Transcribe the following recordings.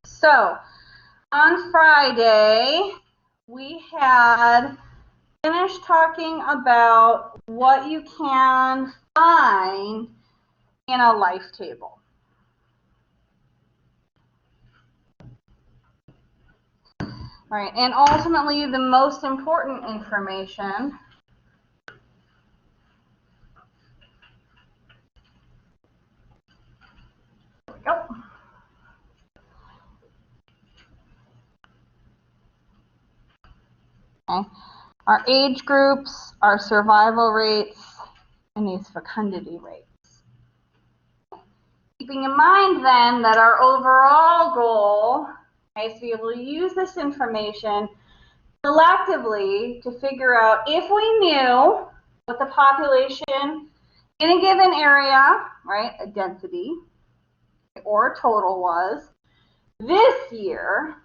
So, on Friday, we had finished talking about what you can find in a life table. Right, and ultimately the most important information our age groups, our survival rates, and these fecundity rates. Keeping in mind then that our overall goal is to be able to use this information collectively to figure out if we knew what the population in a given area, right, a density or a total was this year,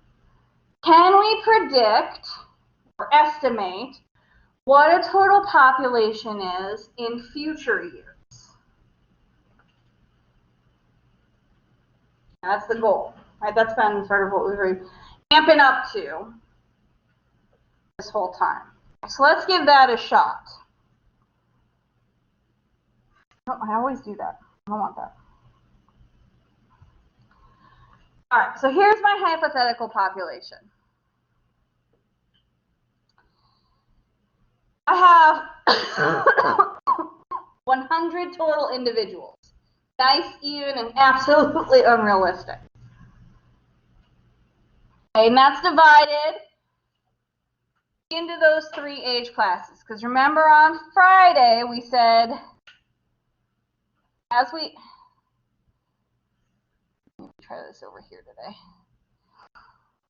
can we predict or estimate what a total population is in future years? That's the goal, right? That's been sort of what we've been amping up to this whole time. So let's give that a shot. Oh, I always do that. I don't want that. All right, so here's my hypothetical population. I have 100 total individuals. Nice, even, and absolutely unrealistic. Okay, and that's divided into those 3 age classes. Because remember on Friday we said, let me try this over here today.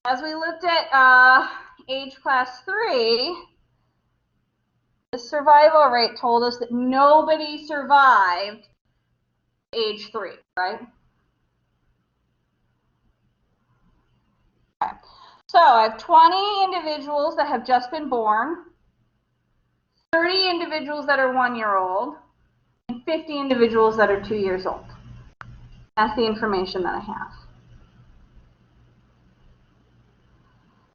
As we looked at age class 3, the survival rate told us that nobody survived age 3, right? Okay. So I have 20 individuals that have just been born, 30 individuals that are 1-year-old, and 50 individuals that are 2 years old. That's the information that I have.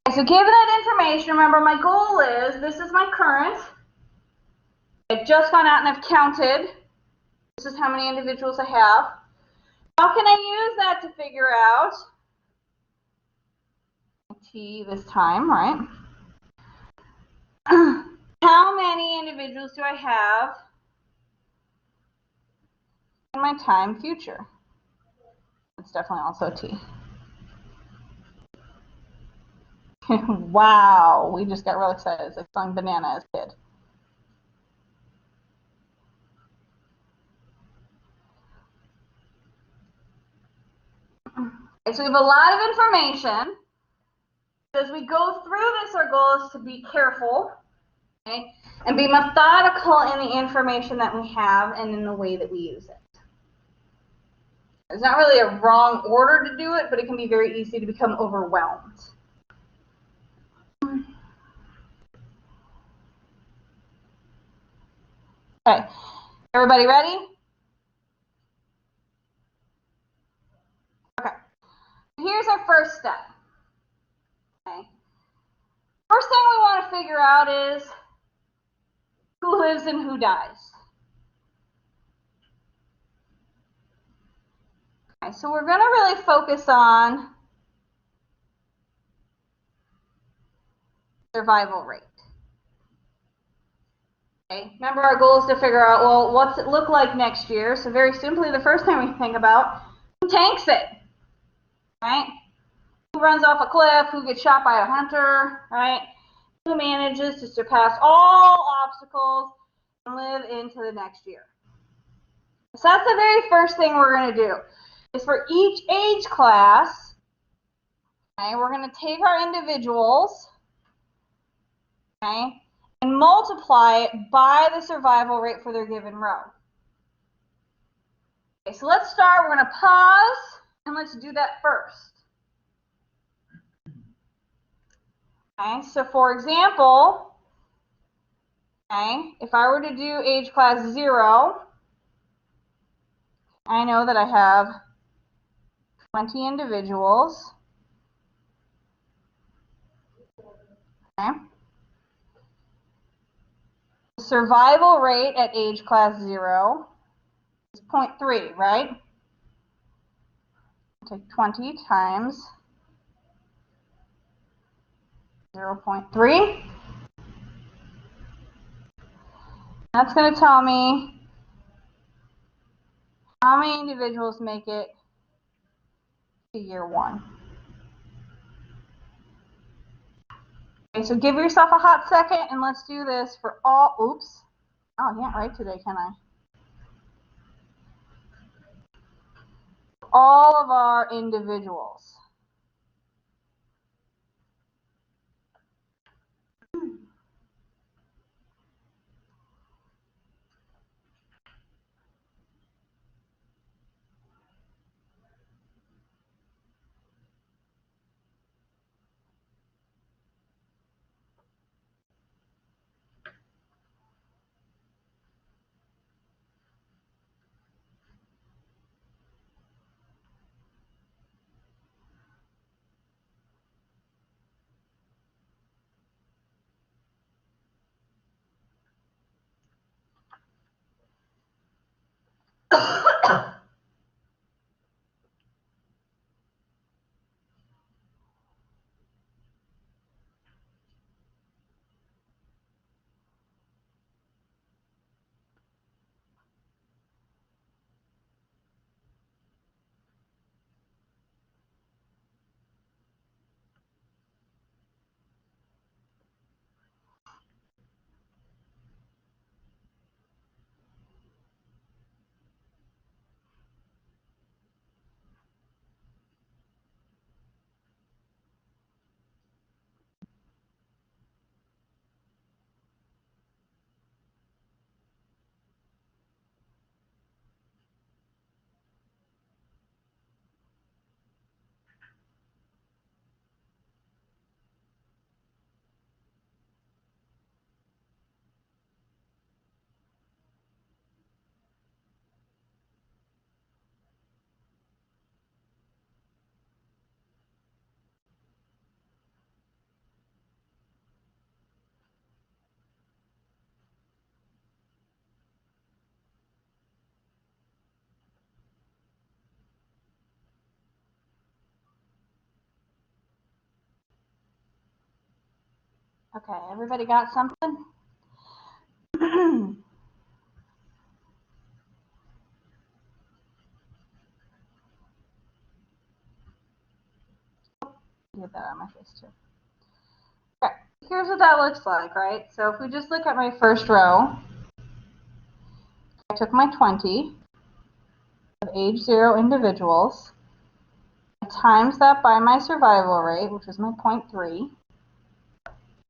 Okay, so given that information, remember my goal is, this is my current. I've just gone out and I've counted. This is how many individuals I have. How can I use that to figure out T this time, right? How many individuals do I have in my time future? It's definitely also T. Wow, we just got real excited. It's like selling banana as a kid. Okay, so we have a lot of information. As we go through this, our goal is to be careful, okay, and be methodical in the information that we have and in the way that we use it. It's not really a wrong order to do it, but it can be very easy to become overwhelmed. Okay, everybody ready? Okay, here's our first step. Okay. First thing we want to figure out is who lives and who dies. Okay, so we're going to really focus on survival rate. Okay, remember our goal is to figure out, well, what's it look like next year? So very simply, the first thing we think about, who tanks it, right? Who runs off a cliff, who gets shot by a hunter, right? Who manages to surpass all obstacles and live into the next year. So that's the very first thing we're going to do, is for each age class, okay, we're going to take our individuals, okay, and multiply it by the survival rate for their given row. Okay, so let's start. We're going to pause, and let's do that first. Okay, so for example, okay, if I were to do age class 0, I know that I have 20 individuals. Okay. The survival rate at age class 0 is 0.3, right? Take 20 times 0.3. That's going to tell me how many individuals make it to year 1. Okay, so give yourself a hot second and let's do this for all, oops. Oh, I can't write today, can I? All of our individuals. Okay, everybody got something? Get that on my face too. Okay, here's what that looks like, right? So if we just look at my first row, I took my 20 of age 0 individuals, I times that by my survival rate, which was my 0.3.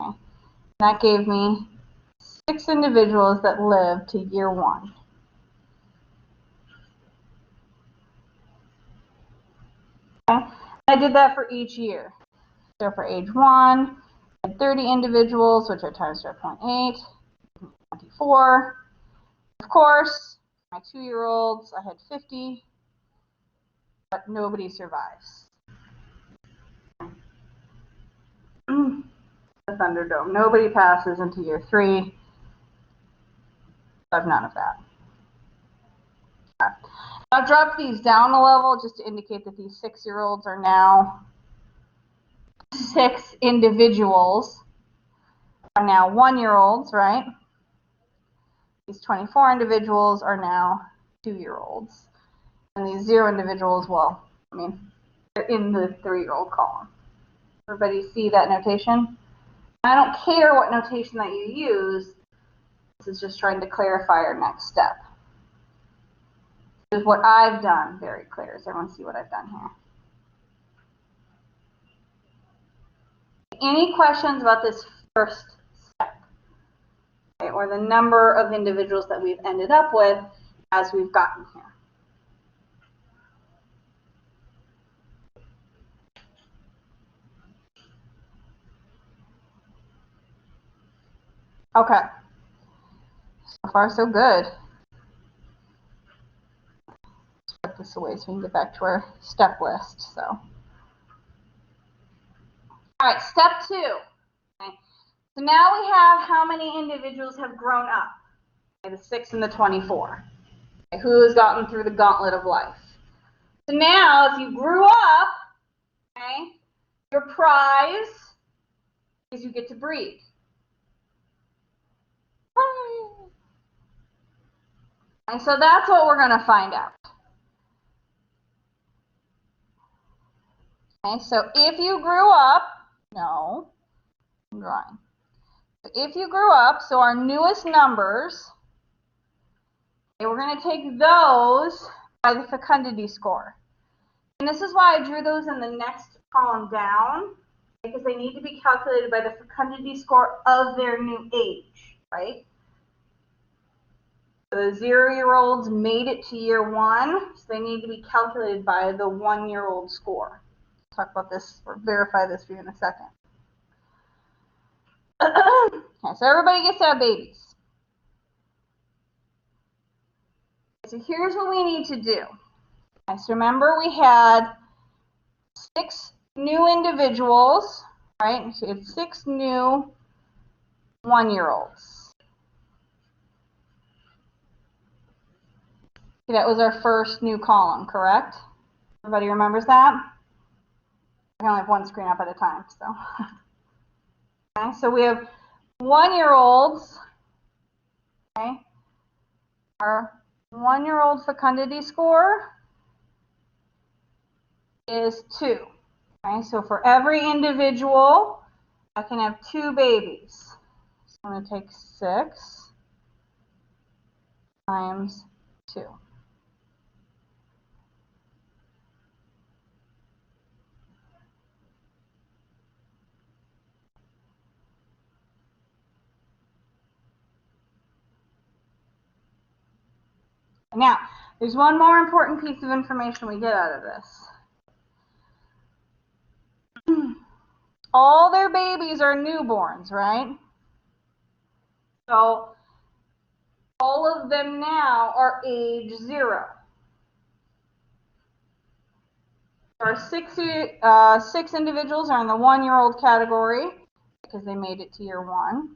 Okay. That gave me 6 individuals that lived to year 1. Okay. I did that for each year. So for age 1, I had 30 individuals, which I times by 0.8, 24. Of course, my 2-year-olds, I had 50, but nobody survives. The Thunderdome. Nobody passes into year 3. I have none of that. Okay. I've dropped these down a level just to indicate that these 6-year-olds are now 6 individuals are now 1-year-olds, right? These 24 individuals are now 2-year-olds. And these 0 individuals, well, I mean, they're in the 3-year-old column. Everybody see that notation? I don't care what notation that you use. This is just trying to clarify our next step. This is what I've done very clear. Does everyone see what I've done here? Any questions about this first step? Okay, or the number of individuals that we've ended up with as we've gotten here? Okay. So far, so good. this away so we can get back to our step list. So, all right, step 2. Okay. So now we have how many individuals have grown up. Okay, the 6 and the 24. Okay, who has gotten through the gauntlet of life. So now, if you grew up, okay, your prize is you get to breed. And so that's what we're going to find out. Okay, so if you grew up, no, I'm drawing. If you grew up, so our newest numbers, okay, we're going to take those by the fecundity score. And this is why I drew those in the next column down, because they need to be calculated by the fecundity score of their new age, right? So the 0-year-olds made it to year 1, so they need to be calculated by the 1-year-old score. I'll talk about this or verify this for you in a second. Okay, so everybody gets to have babies. So here's what we need to do. Okay, so remember we had 6 new individuals, right? So it's 6 new 1-year-olds. That was our first new column, correct? Everybody remembers that? I only have one screen up at a time, so. Okay, so we have 1-year-olds. Okay, our 1-year-old fecundity score is 2. Okay, so for every individual, I can have 2 babies. So I'm going to take 6 times 2. Now, there's one more important piece of information we get out of this. All their babies are newborns, right? So all of them now are age 0. Our 6 individuals are in the 1-year-old category because they made it to year 1.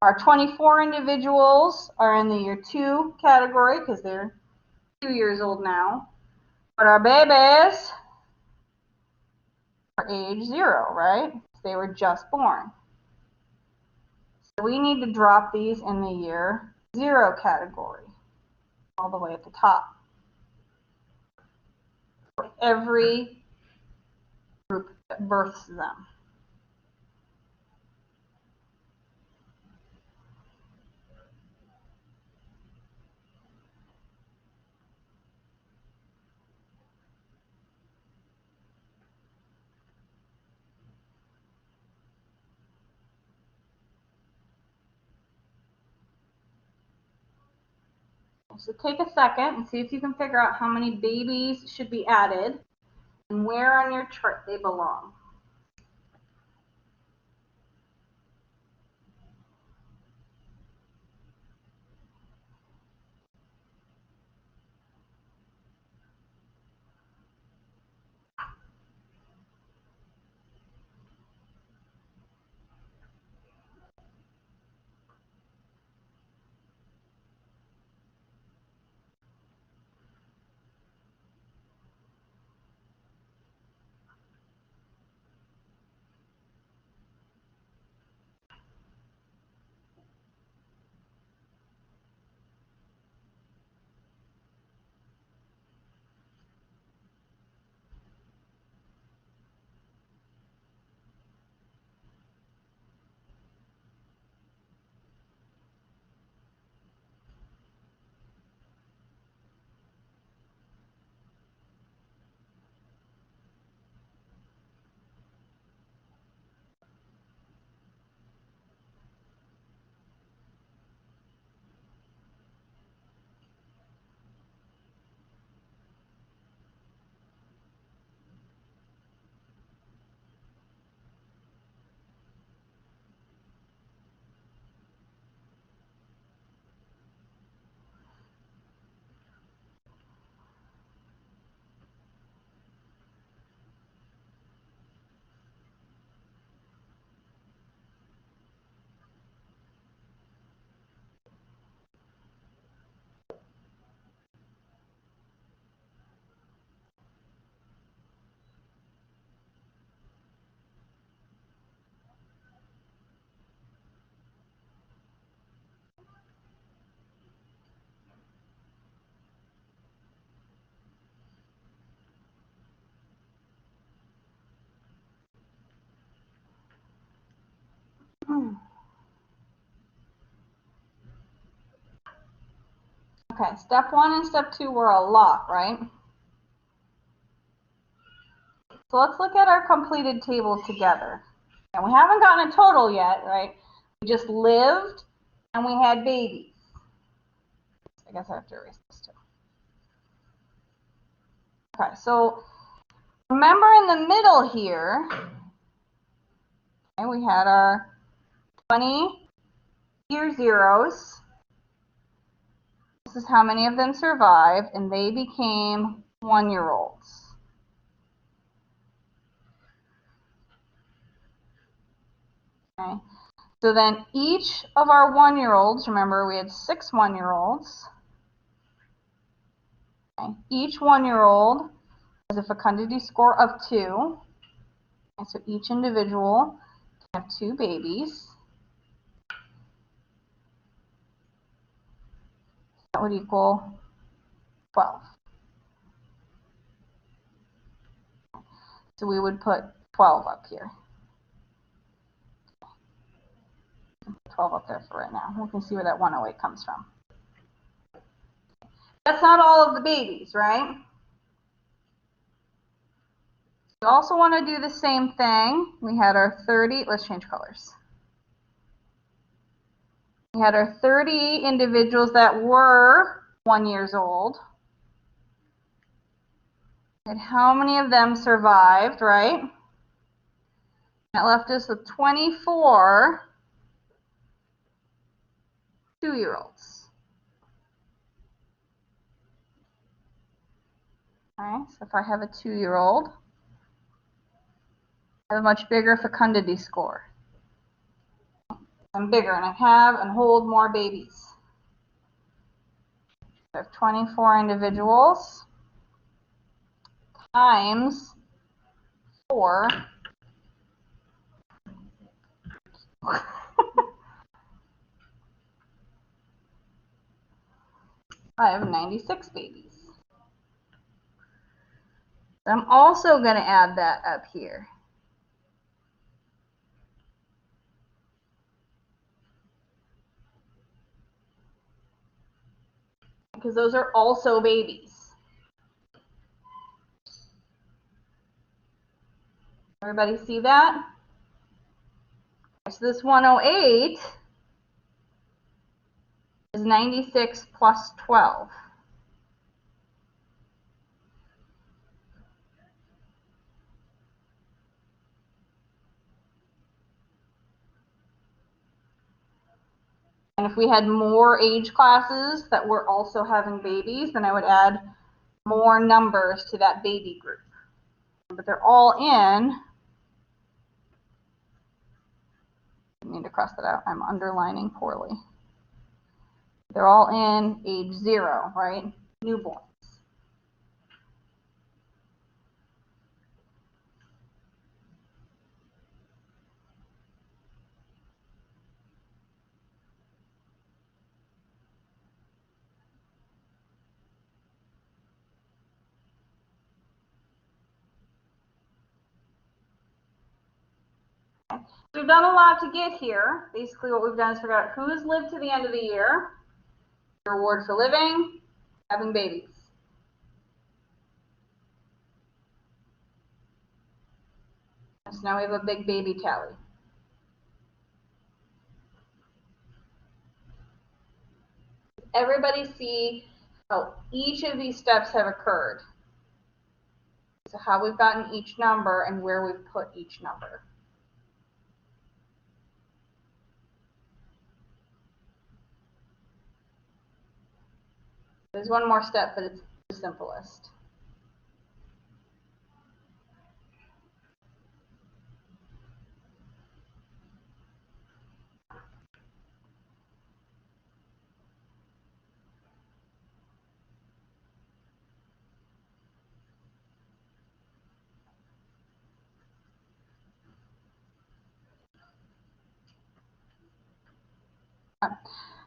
Our 24 individuals are in the year 2 category because they're 2 years old now. But our babies are age 0, right? They were just born. So we need to drop these in the year 0 category, all the way at the top. For every group that births them. So take a second and see if you can figure out how many babies should be added and where on your chart they belong. Okay, step 1 and step 2 were a lot, right? So let's look at our completed table together. And we haven't gotten a total yet, right? We just lived and we had babies. I guess I have to erase this too. Okay, so remember in the middle here, okay, we had our 20-year zeros. This is how many of them survived, and they became 1-year-olds. Okay. So then each of our 1-year-olds, remember we had 6 1-year-olds. Okay. Each 1-year-old has a fecundity score of 2. And so each individual can have 2 babies. That would equal 12. So we would put 12 up here. 12 up there for right now. We can see where that 108 comes from. That's not all of the babies, right? We also want to do the same thing. We had our 30, let's change colors. We had our 30 individuals that were 1 year old. And how many of them survived, right? That left us with 24 2-year-olds. Okay, so if I have a 2-year-old, I have a much bigger fecundity score. I'm bigger and I have and hold more babies. I have 24 individuals times 4. I have 96 babies. I'm also going to add that up here. Because those are also babies. Everybody see that? So this 108 is 96 plus 12. And if we had more age classes that were also having babies, then I would add more numbers to that baby group. But they're all in, I need to cross that out, I'm underlining poorly. They're all in age 0, right? Newborns. We've done a lot to get here. Basically what we've done is figure out who's lived to the end of the year, reward for living, having babies. So now we have a big baby tally. Everybody see how each of these steps have occurred. So how we've gotten each number and where we've put each number. There's one more step, but it's the simplest.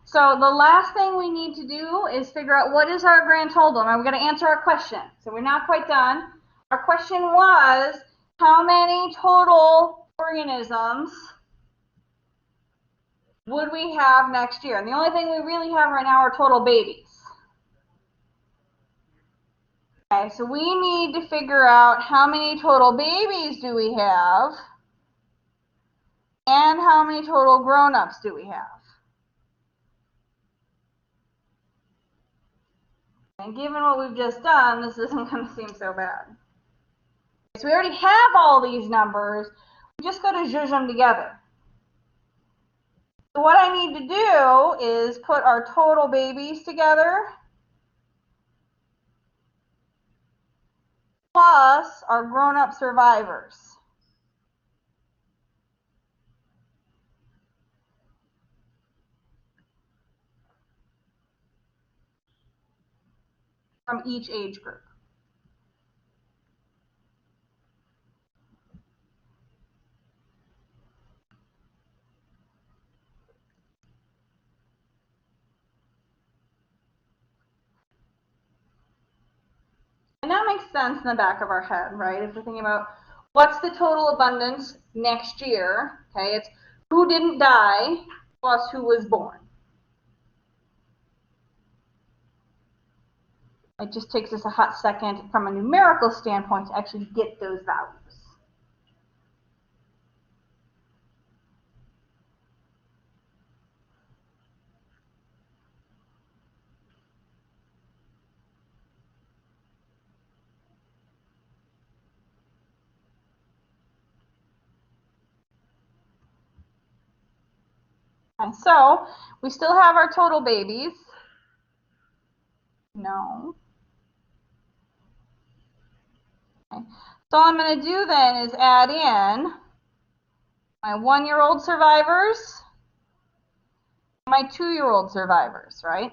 So the last thing we need to do is figure out what is our grand total. Now we're going to answer our question. So we're not quite done. Our question was, how many total organisms would we have next year? And the only thing we really have right now are total babies. Okay, so we need to figure out how many total babies do we have and how many total grown-ups do we have. And given what we've just done, this isn't going to seem so bad. So we already have all these numbers. We just got to zhuzh them together. So what I need to do is put our total babies together plus our grown-up survivors. From each age group. And that makes sense in the back of our head, right? If we're thinking about what's the total abundance next year, okay, it's who didn't die plus who was born. It just takes us a hot second from a numerical standpoint to actually get those values. And so we still have our total babies. No. Okay. So all I'm going to do then is add in my 1-year-old survivors, my 2-year-old survivors, right?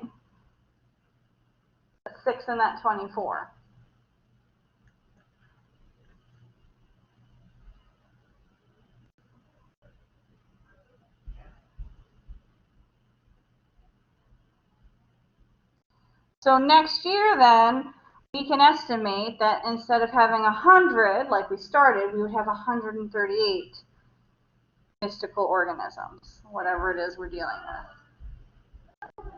That's 6 and that 24. So next year then, we can estimate that instead of having 100 like we started, we would have 138 mystical organisms, whatever it is we're dealing with.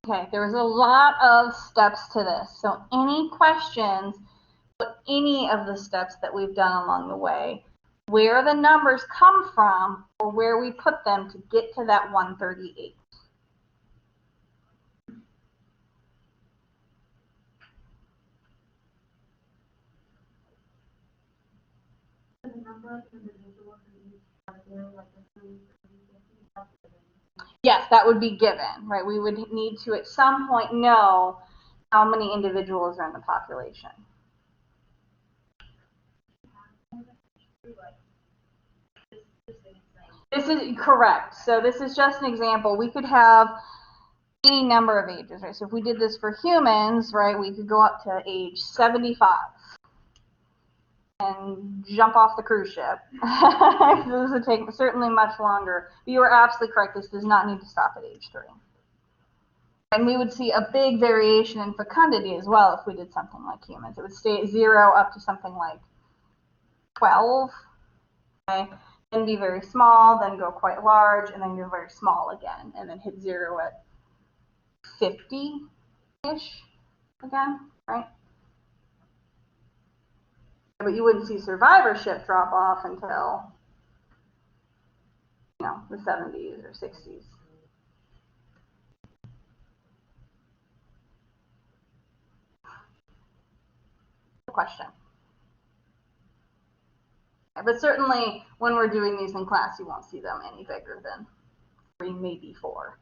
Okay, there's a lot of steps to this. So any questions about any of the steps that we've done along the way, where the numbers come from, or where we put them to get to that 138. Yes, that would be given, right? We would need to at some point know how many individuals are in the population. This is correct. So this is just an example. We could have any number of ages, right? So if we did this for humans, right, we could go up to age 75 and jump off the cruise ship. This would take certainly much longer. But you are absolutely correct. This does not need to stop at age 3. And we would see a big variation in fecundity as well if we did something like humans. It would stay at 0 up to something like 12. Okay? Then be very small, then go quite large, and then go very small again, and then hit 0 at 50-ish again, right? But you wouldn't see survivorship drop off until, you know, the 70s or 60s. Question. But certainly when we're doing these in class, you won't see them any bigger than 3, maybe 4,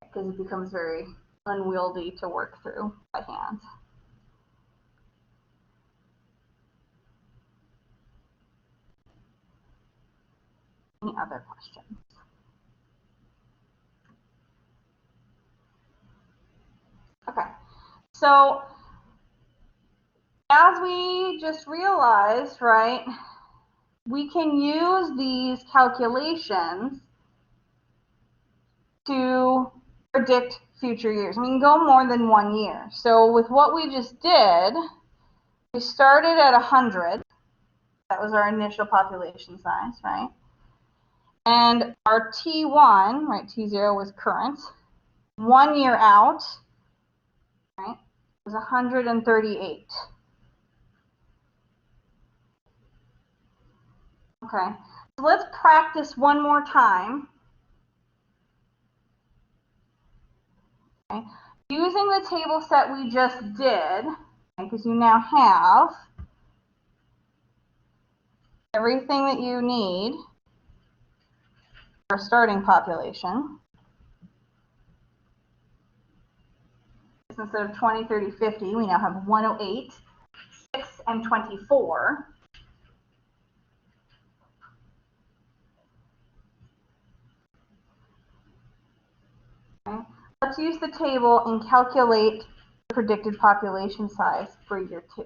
because it becomes very unwieldy to work through by hand. Any other questions? So as we just realized, right, we can use these calculations to predict future years. We can go more than 1 year. So with what we just did, we started at 100. That was our initial population size, right? And our T1, right, T0 was current. 1 year out, right, was 138. Okay, so let's practice one more time. Okay. Using the table set we just did, because you now have everything that you need for a starting population. Instead of 20, 30, 50, we now have 108, 6, and 24. Okay. Let's use the table and calculate the predicted population size for year 2.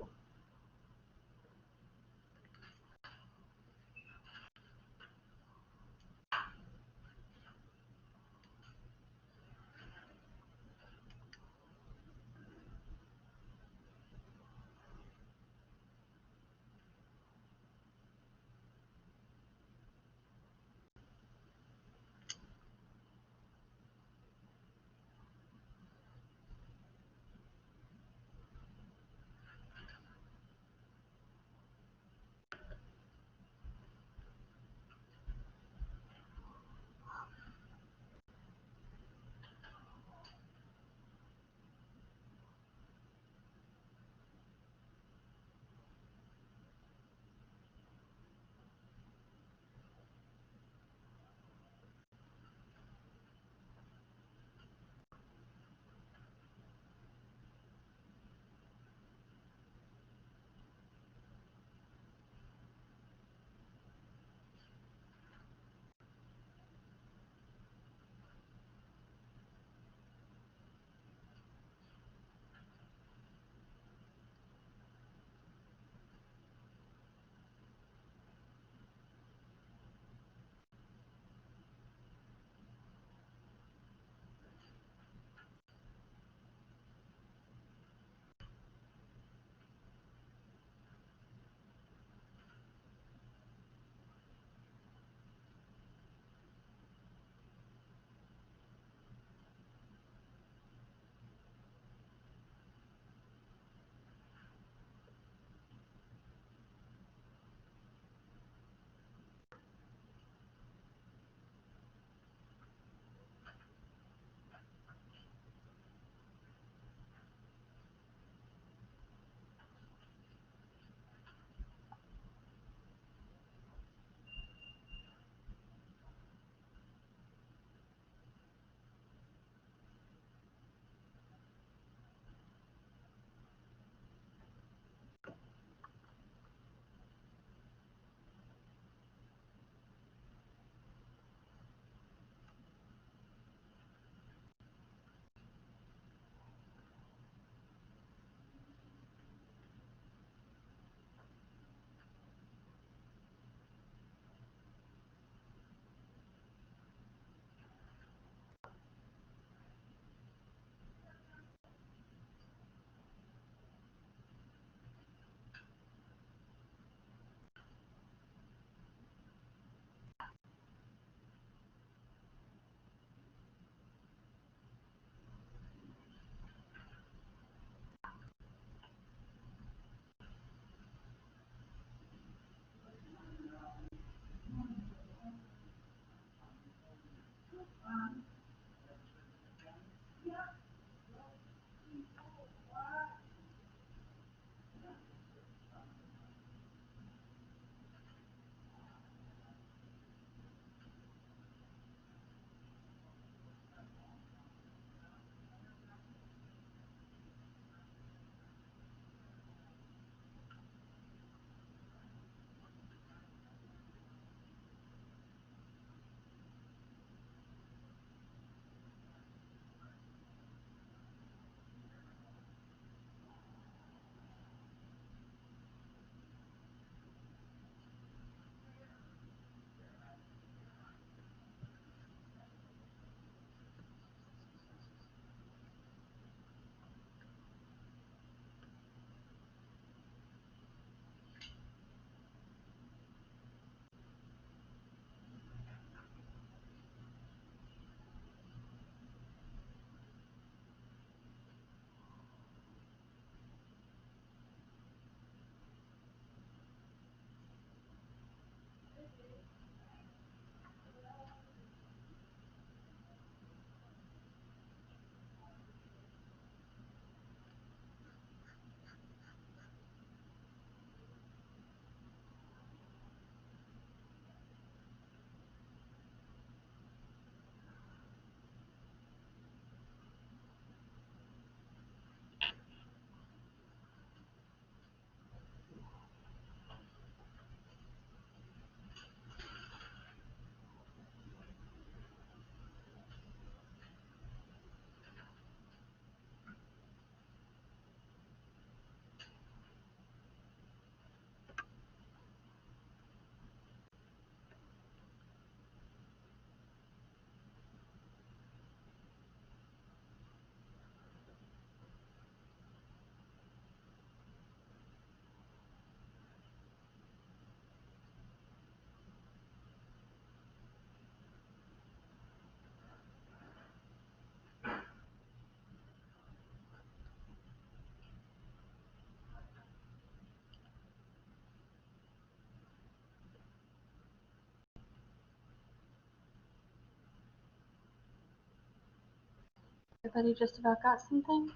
Everybody just about got something?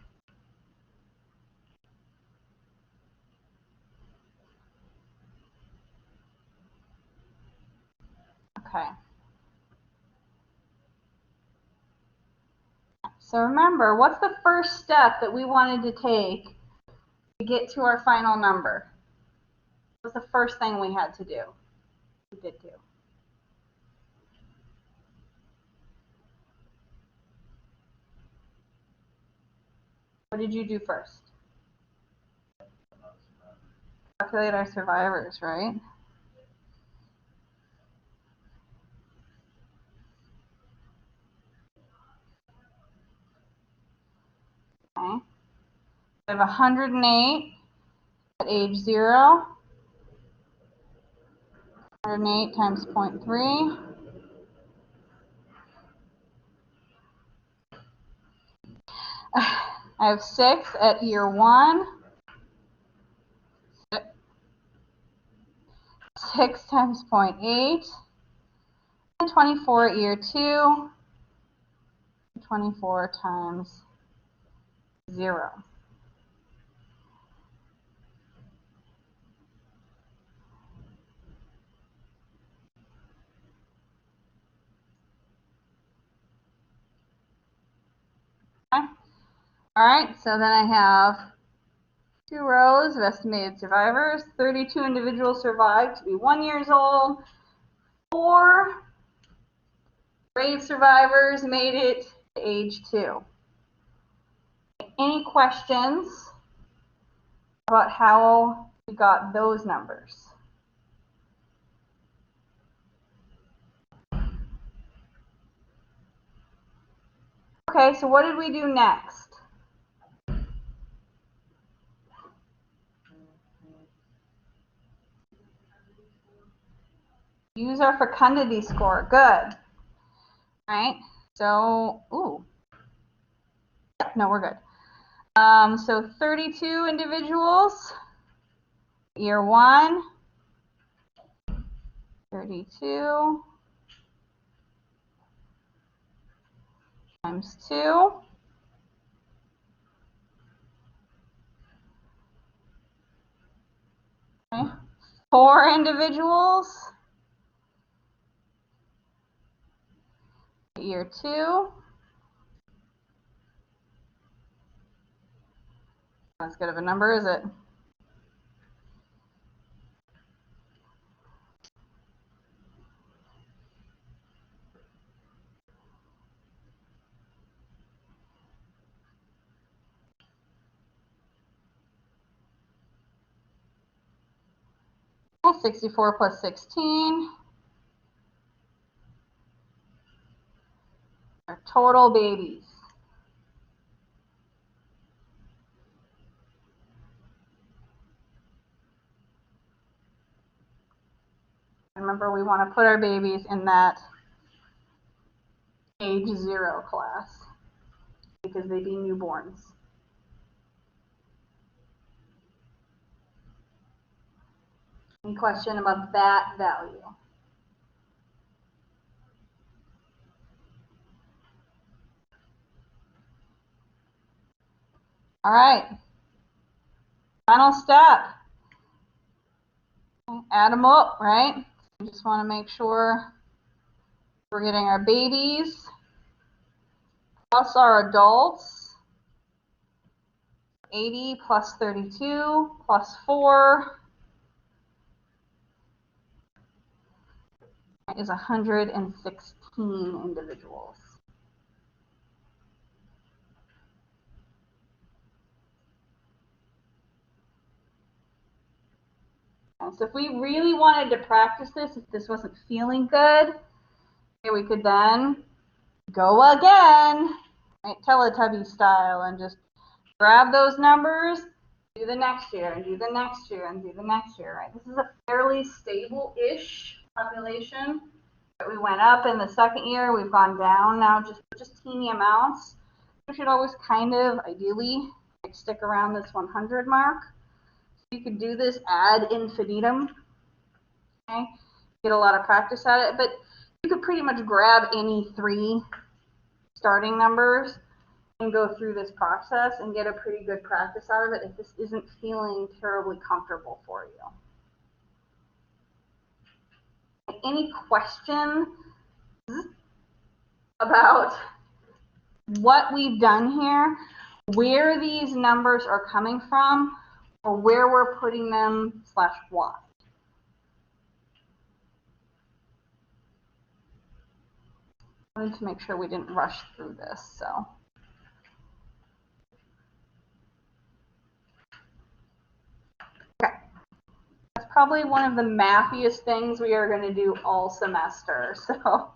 Okay. So remember, what's the first step that we wanted to take to get to our final number? What was the first thing we had to do? We did do. What did you do first? Calculate our survivors, right? Okay. We have 108 at age 0. 108 times 0.3. I have 6 at year 1. 6 times 0.8. And 24 at year 2. 24 times 0. Okay. All right, so then I have 2 rows of estimated survivors. 32 individuals survived to be 1 year old. 4 brave survivors made it to age 2. Any questions about how we got those numbers? Okay, so what did we do next? Use our fecundity score. Good. All right, so, no, we're good. So 32 individuals, year 1, 32 times 2. Okay. 4 individuals, year 2. Not as good of a number, is it? Well, 64 plus 16. Our total babies. Remember, we want to put our babies in that age 0 class because they be newborns. Any question about that value? All right. Final step. Add them up, right? We just want to make sure we're getting our babies plus our adults. 80 plus 32 plus 4 is 116 individuals. And so if we really wanted to practice this, if this wasn't feeling good, we could then go again, right, Teletubby style, and just grab those numbers, do the next year, and do the next year, and do the next year, right? This is a fairly stable-ish population. We went up in the second year, we've gone down now, just teeny amounts. We should always kind of, ideally, stick around this 100 mark. So you could do this ad infinitum, okay? Get a lot of practice at it, but you could pretty much grab any 3 starting numbers and go through this process and get a pretty good practice out of it if this isn't feeling terribly comfortable for you. Any questions about what we've done here, where these numbers are coming from, or where we're putting them / why? I wanted to make sure we didn't rush through this, so. Okay. That's probably one of the mathiest things we are going to do all semester, so